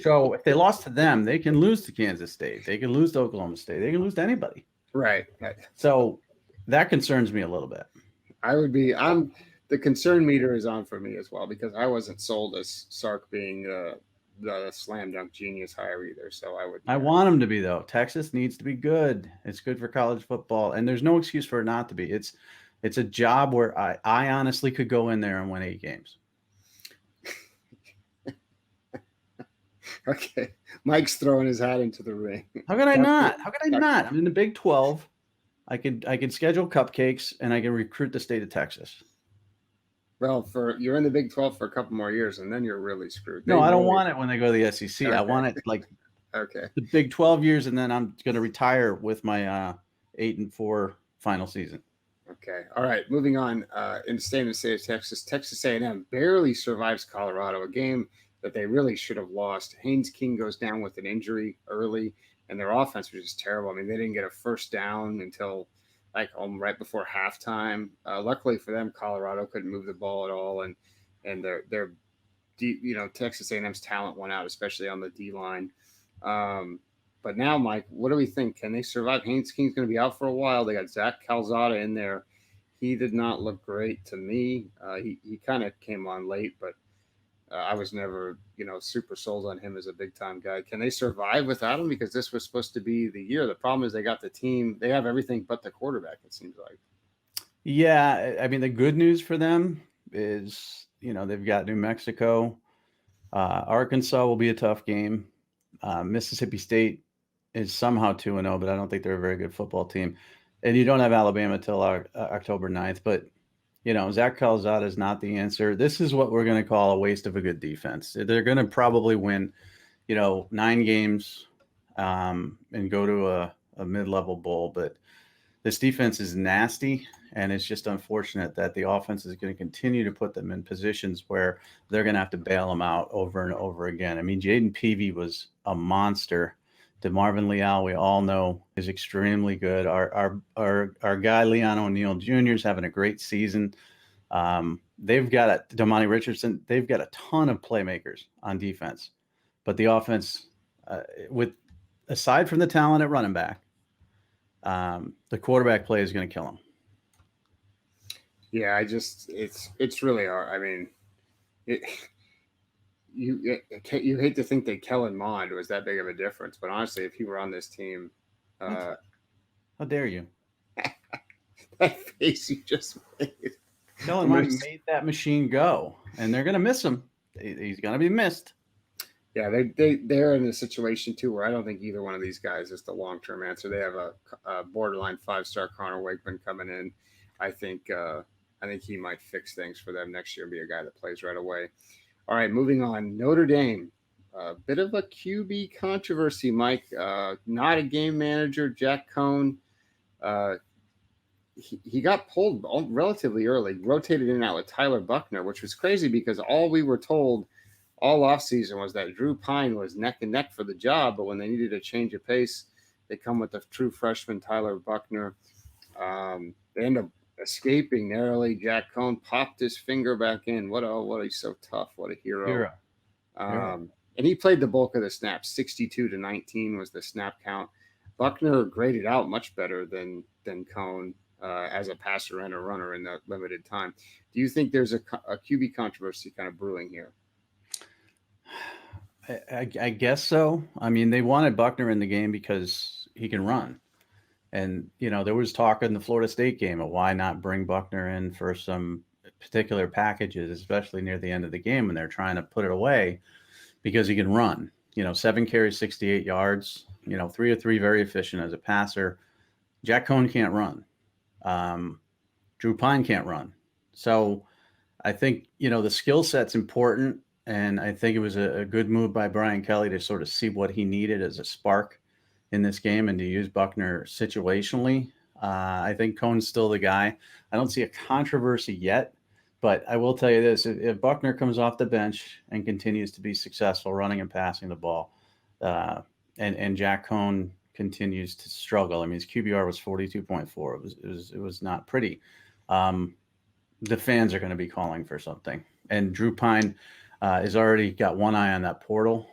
So if they lost to them, they can lose to Kansas State. They can lose to Oklahoma State. They can lose to anybody. Right. So that concerns me a little bit. The concern meter is on for me as well because I wasn't sold as Sark being the slam dunk genius hire either. So I would. I want him to be, though. Texas needs to be good. It's good for college football, and there's no excuse for it not to be. It's a job where I honestly could go in there and win 8 games. Okay, Mike's throwing his hat into the ring. How could I not? How could I not? I'm in the Big 12. I could schedule cupcakes, and I can recruit the state of Texas. Well, you're in the Big 12 for a couple more years, and then you're really screwed. No, I don't want it when they go to the SEC. Okay. I want it like the Big 12 years, and then I'm going to retire with my 8-4 final season. Okay. All right. Moving on. In the state of Texas, Texas A&M barely survives Colorado, a game that they really should have lost. Haynes King goes down with an injury early, and their offense was just terrible. I mean, they didn't get a first down until right before halftime. Luckily for them, Colorado couldn't move the ball at all, and their Texas A&M's talent went out, especially on the D line. But now, Mike, what do we think? Can they survive? Haynes King's going to be out for a while. They got Zach Calzada in there. He did not look great to me. He kind of came on late, but I was never, super sold on him as a big-time guy. Can they survive without him? Because this was supposed to be the year. The problem is they got the team. They have everything but the quarterback, it seems like. Yeah, I mean, the good news for them is, they've got New Mexico. Arkansas will be a tough game. Mississippi State is somehow 2-0, but I don't think they're a very good football team. And you don't have Alabama till October 9th. But, Zach Calzada is not the answer. This is what we're going to call a waste of a good defense. They're going to probably win, 9 games and go to a mid-level bowl. But this defense is nasty, and it's just unfortunate that the offense is going to continue to put them in positions where they're going to have to bail them out over and over again. I mean, Jaden Peavy was a monster. DeMarvin Leal, we all know, is extremely good. Our guy, Leon O'Neal Jr., is having a great season. They've got Damani Richardson. They've got a ton of playmakers on defense. But the offense, aside from the talent at running back, the quarterback play is going to kill them. Yeah, it's really hard. I mean, you hate to think that Kellen Mond was that big of a difference, but honestly, if he were on this team, how dare you? That face you just made. Kellen Mond made that machine go, and they're going to miss him. He's going to be missed. Yeah, they're in a situation too where I don't think either one of these guys is the long-term answer. They have a borderline 5-star Connor Wakeman coming in. I think he might fix things for them next year and be a guy that plays right away. All right, moving on. Notre Dame, a bit of a QB controversy, Mike. Not a game manager, Jack Cohn. He got pulled relatively early, rotated in and out with Tyler Buckner, which was crazy because all we were told all offseason was that Drew Pine was neck and neck for the job, but when they needed a change of pace, they come with the true freshman Tyler Buckner. They end up escaping narrowly. Jack Cohn popped his finger back in. What he's so tough. What a hero. And he played the bulk of the snaps. 62-19 was the snap count. Buckner graded out much better than Cohn as a passer and a runner in that limited time. Do you think there's a QB controversy kind of brewing here? I guess so. I mean, they wanted Buckner in the game because he can run. And, there was talk in the Florida State game of why not bring Buckner in for some particular packages, especially near the end of the game when they're trying to put it away because he can run. 7 carries, 68 yards, 3 of 3, very efficient as a passer. Jack Cohn can't run. Drew Pine can't run. So I think, the skill set's important. And I think it was a good move by Brian Kelly to sort of see what he needed as a spark in this game and to use Buckner situationally. I think Cohn's still the guy. I don't see a controversy yet, but I will tell you this. If Buckner comes off the bench and continues to be successful running and passing the ball, and Jack Cohn continues to struggle, I mean, his QBR was 42.4. It was not pretty. The fans are going to be calling for something. And Drew Pine has already got one eye on that portal.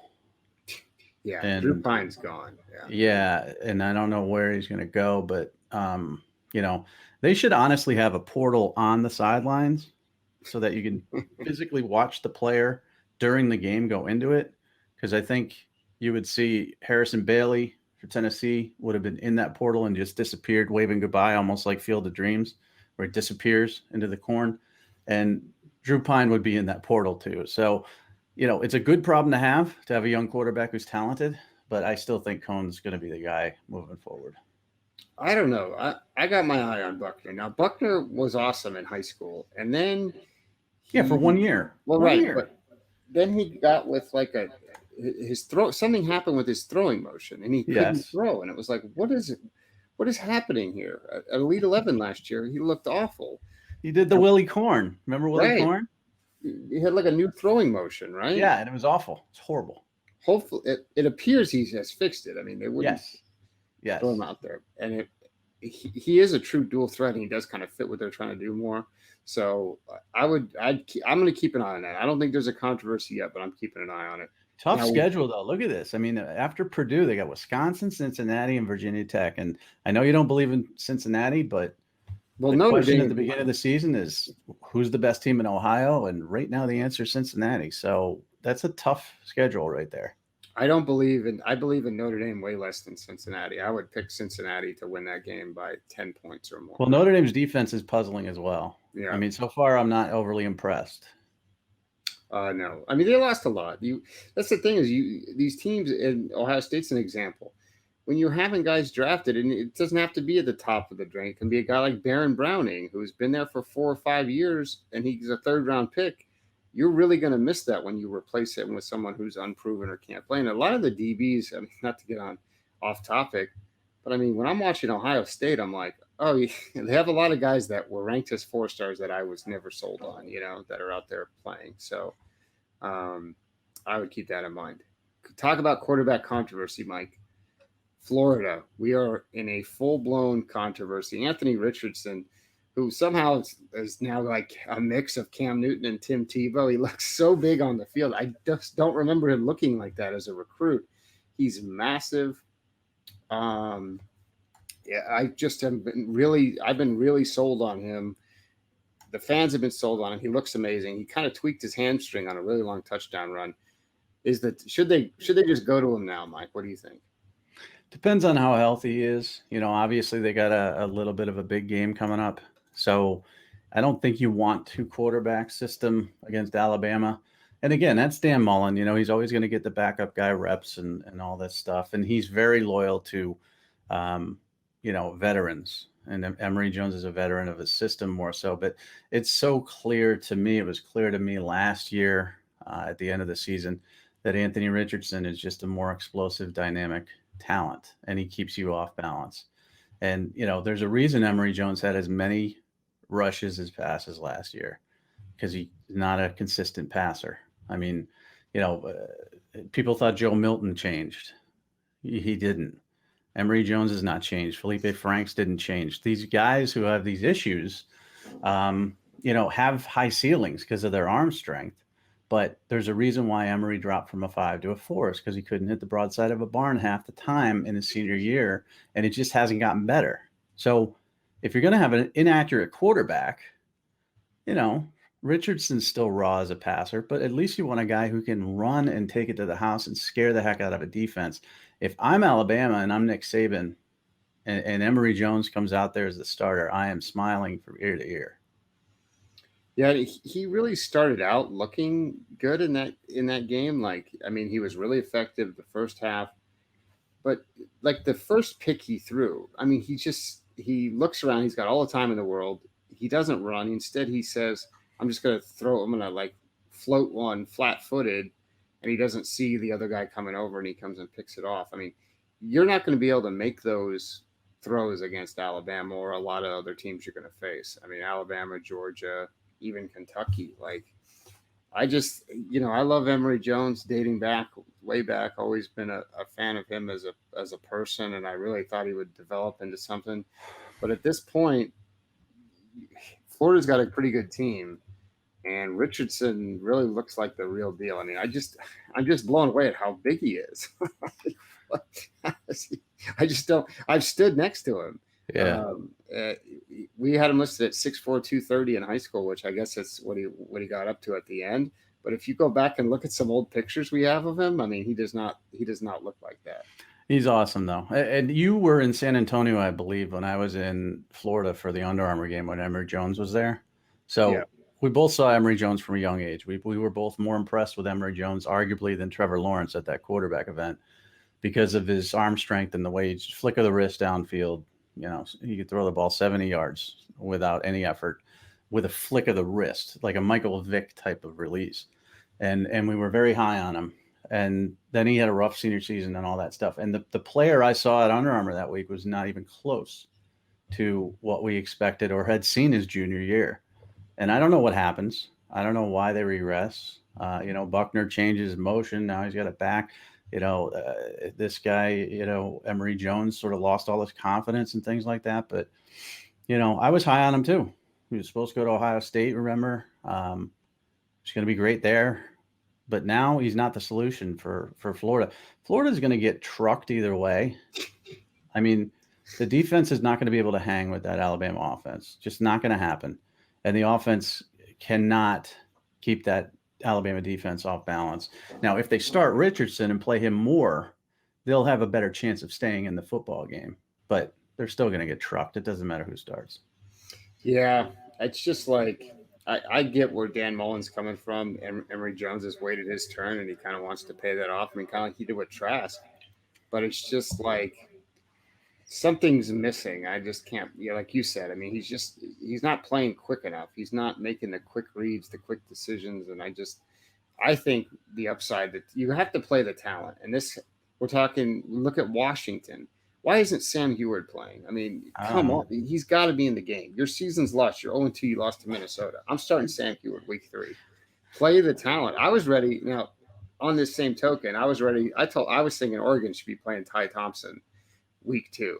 Yeah, and Drew Pine's gone. Yeah, and I don't know where he's going to go, but You know, they should honestly have a portal on the sidelines so that you can physically watch the player during the game go into it. Because I think you would see Harrison Bailey for Tennessee would have been in that portal and just disappeared, waving goodbye, almost like Field of Dreams, where it disappears into the corn. And Drew Pine would be in that portal too. So, it's a good problem to have a young quarterback who's talented, but I still think Cohn's going to be the guy moving forward. I don't know. I got my eye on Buckner. Now Buckner was awesome in high school, and then for 1 year. Well, one right, year. but then he got with like his throw. Something happened with his throwing motion, and he couldn't throw. And it was like, what is it? What is happening here? At Elite 11 last year, he looked awful. He did the Willie Corn. Remember Willie Corn? He had like a new throwing motion, right? Yeah, and it was awful. It's horrible. Hopefully, it appears he has fixed it. I mean, they wouldn't throw him out there, and he is a true dual threat, and he does kind of fit what they're trying to do more. So I'm going to keep an eye on that. I don't think there's a controversy yet, but I'm keeping an eye on it. Tough schedule, though. Look at this. I mean, after Purdue, they got Wisconsin, Cincinnati, and Virginia Tech. And I know you don't believe in Cincinnati, but the question at the beginning of the season is who's the best team in Ohio? And right now the answer is Cincinnati. So that's a tough schedule right there. I believe in Notre Dame way less than Cincinnati. I would pick Cincinnati to win that game by 10 points or more. Well, Notre Dame's defense is puzzling as well. Yeah. I mean, so far I'm not overly impressed. No. I mean, they lost a lot. That's the thing is these teams, in Ohio State's an example. When you're having guys drafted, and it doesn't have to be at the top of the draft, it can be a guy like Baron Browning, who's been there for 4 or 5 years, and he's a third-round pick. You're really going to miss that when you replace him with someone who's unproven or can't play. And a lot of the DBs, I mean, not to get off topic, but I mean, when I'm watching Ohio State, I'm like, oh, they have a lot of guys that were ranked as 4 stars that I was never sold on, that are out there playing. So I would keep that in mind. Talk about quarterback controversy, Mike. Florida, we are in a full-blown controversy. Anthony Richardson, who somehow is now like a mix of Cam Newton and Tim Tebow. He looks so big on the field. I just don't remember him looking like that as a recruit. He's massive. I've been really sold on him. The fans have been sold on him. He looks amazing. He kind of tweaked his hamstring on a really long touchdown run. Should they just go to him now, Mike? What do you think? Depends on how healthy he is. Obviously they got a little bit of a big game coming up. So I don't think you want 2 quarterback system against Alabama. And again, that's Dan Mullen. He's always going to get the backup guy reps and all this stuff. And he's very loyal to, veterans. And Emory Jones is a veteran of his system more so. But it's so clear to me, it was clear to me last year at the end of the season, that Anthony Richardson is just a more explosive, dynamic talent, and he keeps you off balance. And, there's a reason Emory Jones had as many rushes as passes last year, because he's not a consistent passer. I mean, people thought Joe Milton changed. He didn't. Emory Jones has not changed. Felipe Franks didn't change. These guys who have these issues, have high ceilings because of their arm strength. But there's a reason why Emory dropped from a 5 to a 4 is because he couldn't hit the broadside of a barn half the time in his senior year, and it just hasn't gotten better. So if you're going to have an inaccurate quarterback, Richardson's still raw as a passer, but at least you want a guy who can run and take it to the house and scare the heck out of a defense. If I'm Alabama and I'm Nick Saban and Emory Jones comes out there as the starter, I am smiling from ear to ear. Yeah, he really started out looking good in that game. Like, I mean, he was really effective the first half, but like the first pick he threw, I mean, he looks around. He's got all the time in the world. He doesn't run. Instead, he says, I'm going to like float one flat-footed, and he doesn't see the other guy coming over, and he comes and picks it off. I mean, you're not going to be able to make those throws against Alabama or a lot of other teams you're going to face. I mean, Alabama, Georgia, even Kentucky. Like, I love Emory Jones dating way back, always been a fan of him as a person. And I really thought he would develop into something, but at this point, Florida's got a pretty good team, and Richardson really looks like the real deal. I mean, I'm just blown away at how big he is. I've stood next to him. Yeah. we had him listed at 6'4", 230 in high school, which I guess that's what he got up to at the end. But if you go back and look at some old pictures we have of him, I mean, he does not look like that. He's awesome, though. And you were in San Antonio, I believe, when I was in Florida for the Under Armour game when Emory Jones was there. So Yeah. we both saw Emory Jones from a young age. We were both more impressed with Emory Jones, arguably, than Trevor Lawrence at that quarterback event because of his arm strength and the way he flick of the wrist downfield. You know, he could throw the ball 70 yards without any effort with a flick of the wrist, like a Michael Vick type of release. And we were very high on him. And then he had a rough senior season and all that stuff. And the player I saw at Under Armour that week was not even close to what we expected or had seen his junior year. And I don't know what happens. I don't know why they regress. Buckner changes motion. Now he's got it back. This guy, Emory Jones sort of lost all his confidence and things like that. But, I was high on him too. He was supposed to go to Ohio State, remember? He's going to be great there. But now he's not the solution for Florida. Florida's going to get trucked either way. I mean, the defense is not going to be able to hang with that Alabama offense. Just not going to happen. And the offense cannot keep that Alabama defense off balance. Now, if they start Richardson and play him more, they'll have a better chance of staying in the football game. But they're still going to get trucked. It doesn't matter who starts. Yeah, it's just like I get where Dan Mullen's coming from. Emory Jones has waited his turn, and he kind of wants to pay that off. I mean, kind of like he did with Trask. But it's just like something's missing. I just can't. Like you said, I mean, he's not playing quick enough. He's not making the quick reads, the quick decisions, and I think the upside that you have to play the talent. And we're talking. Look at Washington. Why isn't Sam Heward playing? I mean, come on. He's got to be in the game. Your season's lost. You're 0-2. You lost to Minnesota. I'm starting Sam Heward week 3. Play the talent. I was ready. Now, on this same token, I was ready. I was thinking Oregon should be playing Ty Thompson week 2,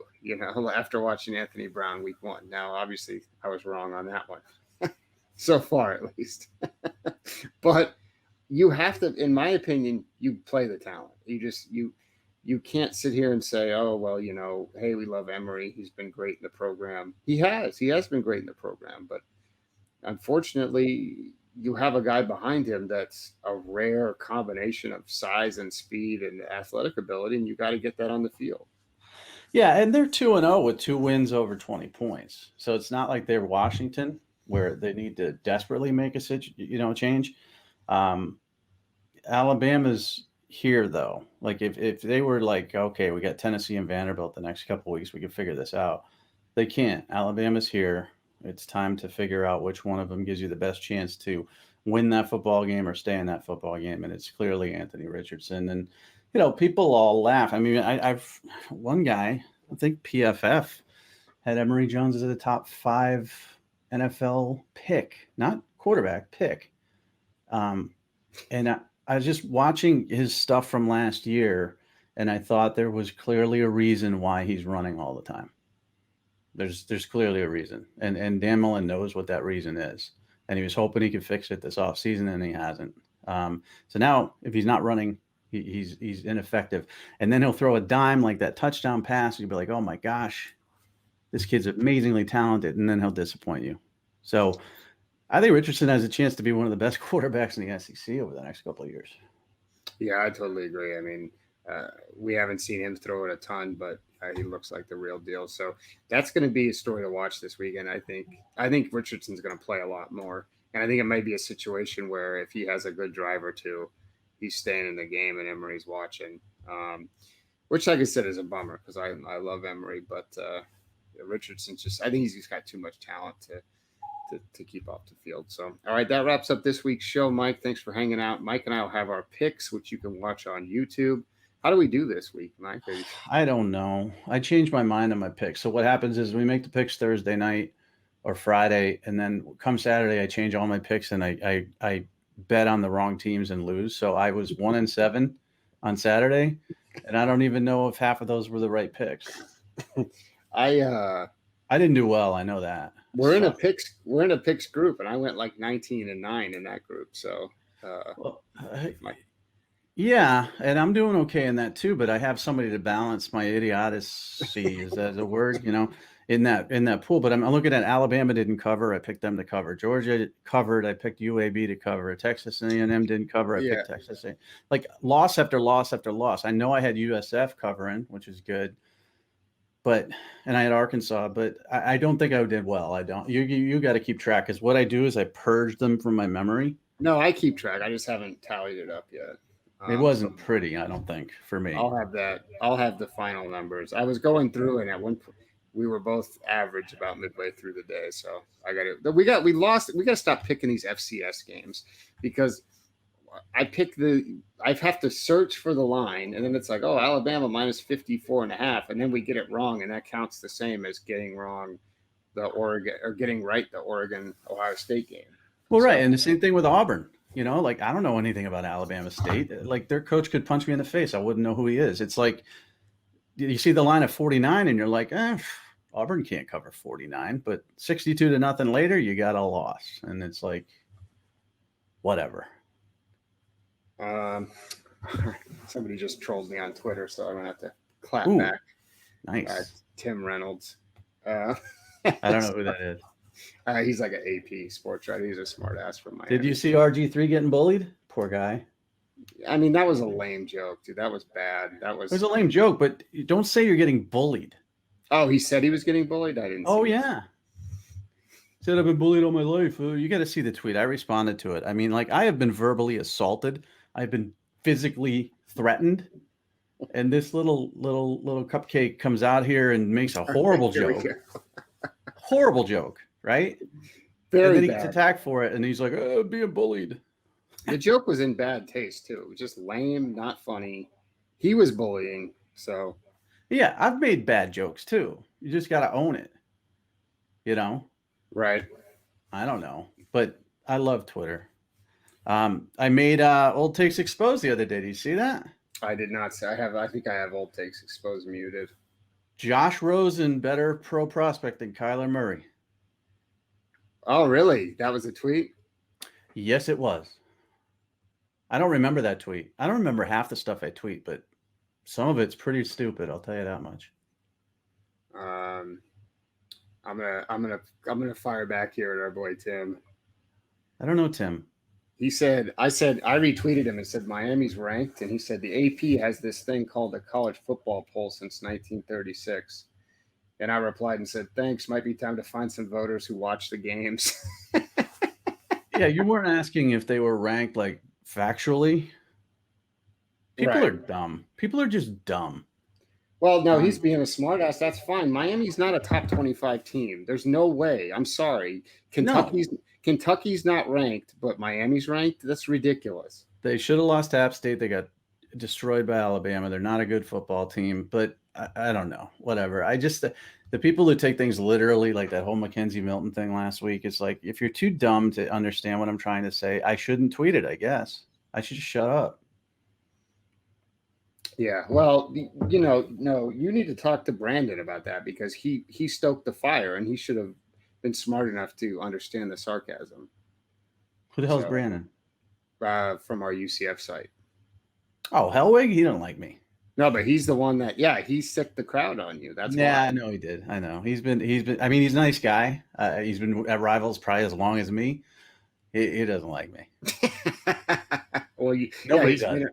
after watching Anthony Brown week 1. Now, obviously, I was wrong on that one. So far, at least. But you have to, in my opinion, you play the talent. You can't sit here and say, oh, well, hey, we love Emory. He's been great in the program. He has been great in the program. But unfortunately, you have a guy behind him that's a rare combination of size and speed and athletic ability, and you got to get that on the field. Yeah, and they're 2-0 with 2 wins over 20 points. So it's not like they're Washington where they need to desperately make a change. Alabama's here, though. Like if they were like, okay, we got Tennessee and Vanderbilt the next couple of weeks, we can figure this out. They can't. Alabama's here. It's time to figure out which one of them gives you the best chance to win that football game or stay in that football game. And it's clearly Anthony Richardson. And, people all laugh. I mean, I've one guy, I think PFF had Emory Jones as a top 5 NFL pick, not quarterback, pick. And I was just watching his stuff from last year, and I thought there was clearly a reason why he's running all the time. There's clearly a reason, and Dan Mullen knows what that reason is, and he was hoping he could fix it this offseason, and he hasn't. So now, if he's not running, he's ineffective, and then he'll throw a dime like that touchdown pass, and you'll be like, oh my gosh, this kid's amazingly talented, and then he'll disappoint you. So I think Richardson has a chance to be one of the best quarterbacks in the SEC over the next couple of years. Yeah, I totally agree. I mean, we haven't seen him throw it a ton, but he looks like the real deal. So that's going to be a story to watch this weekend. I think Richardson's going to play a lot more, and I think it might be a situation where if he has a good drive or two, he's staying in the game and Emory's watching. Which, like I said, is a bummer because I love Emory, but Richardson I think he's just got too much talent to keep off the field. So, all right, that wraps up this week's show. Mike, thanks for hanging out. Mike and I will have our picks, which you can watch on YouTube. How do we do this week, Mike? I don't know. I changed my mind on my picks. So what happens is we make the picks Thursday night or Friday, and then come Saturday, I change all my picks, and I bet on the wrong teams and lose. So I was 1-7 on Saturday, and I don't even know if half of those were the right picks. I didn't do well. I know that. We're in a picks group, and I went like 19-9 in that group. So, Yeah, and I'm doing okay in that too, but I have somebody to balance my idiocy, is that a word, in that pool. But I'm looking at Alabama didn't cover, I picked them to cover. Georgia covered, I picked UAB to cover. Texas A&M didn't cover, I Yeah. picked Texas A. Like loss after loss after loss. I know I had USF covering, which is good, and I had Arkansas, but I don't think I did well. I don't. You got to keep track, because what I do is I purge them from my memory. No, I keep track. I just haven't tallied it up yet. It So wasn't pretty, I don't think, for me. I'll have that. I'll have the final numbers. I was going through, and at one point, we were both average about midway through the day. So we lost. We got to stop picking these FCS games, because I have to search for the line, and then it's like, oh, Alabama minus 54.5, and then we get it wrong, and that counts the same as getting wrong the Oregon, or getting right the Oregon Ohio State game. Well, right, and the same thing with Auburn. Like I don't know anything about Alabama State. Like their coach could punch me in the face, I wouldn't know who he is. It's like you see the line of 49, and you're like, Auburn can't cover 49, but 62-0 later, you got a loss, and it's like, whatever. Somebody just trolled me on Twitter, so I'm gonna have to clap Ooh, back. Nice. Tim Reynolds. I don't know who that is. He's like an AP sports writer. He's a smart ass from Miami. Did you see RG3 getting bullied? Poor guy. I mean, that was a lame joke, dude. That was bad. It was a lame joke, but don't say you're getting bullied. Oh, he said he was getting bullied? I didn't see Oh, yeah. Said I've been bullied all my life. You got to see the tweet. I responded to it. I mean, like, I have been verbally assaulted. I've been physically threatened. And this little cupcake comes out here and makes a horrible joke. Horrible joke, right? Very and then he bad. gets attacked for it, and he's like, "Oh, being bullied." The joke was in bad taste too. It was just lame, not funny. He was bullying, so yeah, I've made bad jokes too. You just got to own it. Right. I don't know, but I love Twitter. I made Old Takes Exposed the other day. Did you see that? I did not say. I think I have Old Takes Exposed muted. Josh Rosen better pro prospect than Kyler Murray. Oh, really? That was a tweet? Yes, it was. I don't remember that tweet. I don't remember half the stuff I tweet, but some of it's pretty stupid. I'll tell you that much. I'm gonna fire back here at our boy Tim. I don't know Tim. I retweeted him and said Miami's ranked, and he said the AP has this thing called a college football poll since 1936. And I replied and said, thanks, might be time to find some voters who watch the games. Yeah, you weren't asking if they were ranked like factually. People are dumb. People are just dumb. Well, no, he's being a smartass. That's fine. Miami's not a top 25 team. There's no way. I'm sorry. Kentucky's not ranked, but Miami's ranked. That's ridiculous. They should have lost to App State. They got destroyed by Alabama. They're not a good football team, but I don't know. Whatever. The people who take things literally, like that whole Mackenzie Milton thing last week, it's like, if you're too dumb to understand what I'm trying to say, I shouldn't tweet it, I guess. I should just shut up. Yeah, well, no, you need to talk to Brandon about that, because he stoked the fire, and he should have been smart enough to understand the sarcasm. Who the hell's Brandon? From our UCF site. Oh, Hellwig? He don't like me. No, but he's the one that, he sicked the crowd on you. That's why. I know he did. I know. He's been, I mean, he's a nice guy. He's been at Rivals probably as long as me. He doesn't like me. Well, nobody does.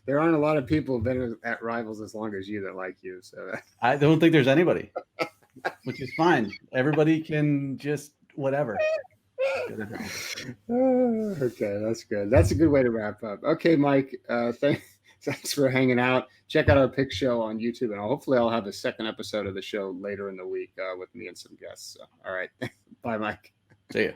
There aren't a lot of people who've been at Rivals as long as you that like you. So I don't think there's anybody, which is fine. Everybody can just whatever. Okay, that's good. That's a good way to wrap up. Okay, Mike, thanks for hanging out. Check out our pick show on YouTube, and hopefully I'll have a second episode of the show later in the week with me and some guests. So, all right. Bye, Mike. See ya.